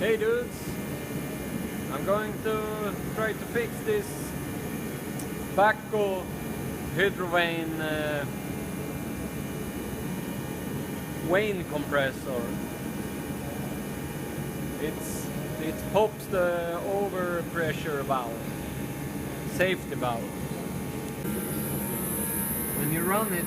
Hey dudes, I'm going to try to fix this Bahco Hydrovane Vane compressor. It pops the overpressure valve, safety valve. When you run it,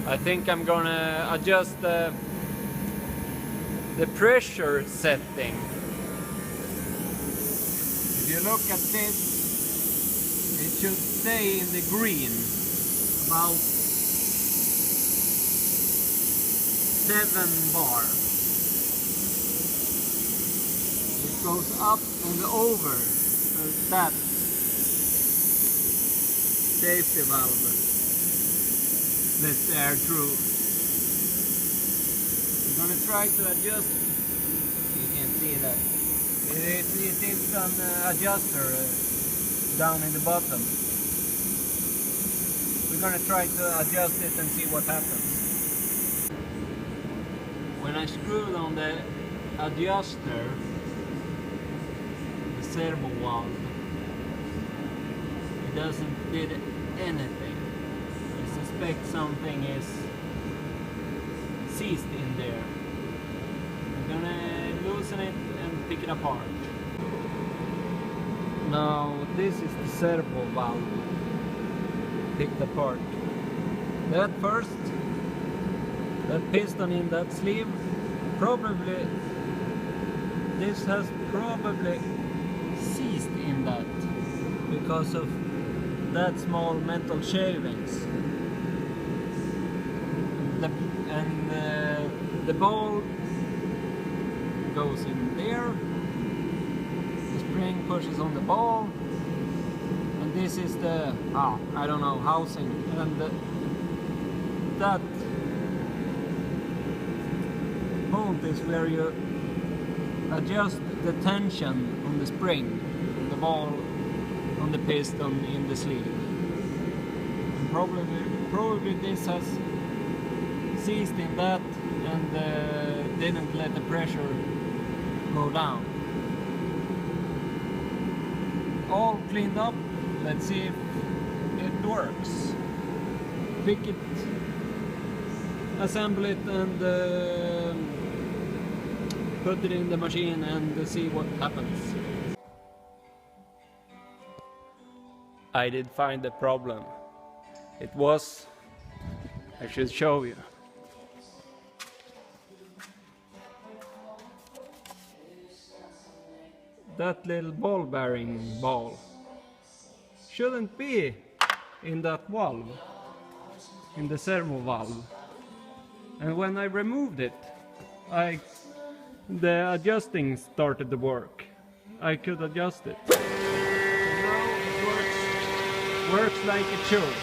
I think I'm gonna adjust the pressure setting. If you look at this, it should stay in the green, about 7 bar. It goes up and over, so that safety valve lets the air through. I'm gonna try to adjust. You can see that it is an adjuster down in the bottom. We're gonna try to adjust it and see what happens. When I screwed on the adjuster, the servo valve, it doesn't did anything. I suspect something is seized in there. I'm gonna loosen it and pick it apart. Now this is the servo valve picked apart. That first, that piston in that sleeve, probably this has probably seized in that because of that small metal shavings. The ball goes in there, the spring pushes on the ball, and this is the, I don't know, housing, and that point is where you adjust the tension on the spring, on the ball, on the piston in the sleeve. And probably this has seized in that and didn't let the pressure go down. All cleaned up. Let's see if it works. Pick it, assemble it, and put it in the machine and see what happens. I did find the problem. It was, I should show you. That little ball bearing ball shouldn't be in that valve, in the servo valve. And when I removed it, the adjusting started to work. I could adjust it. And now it works like it should.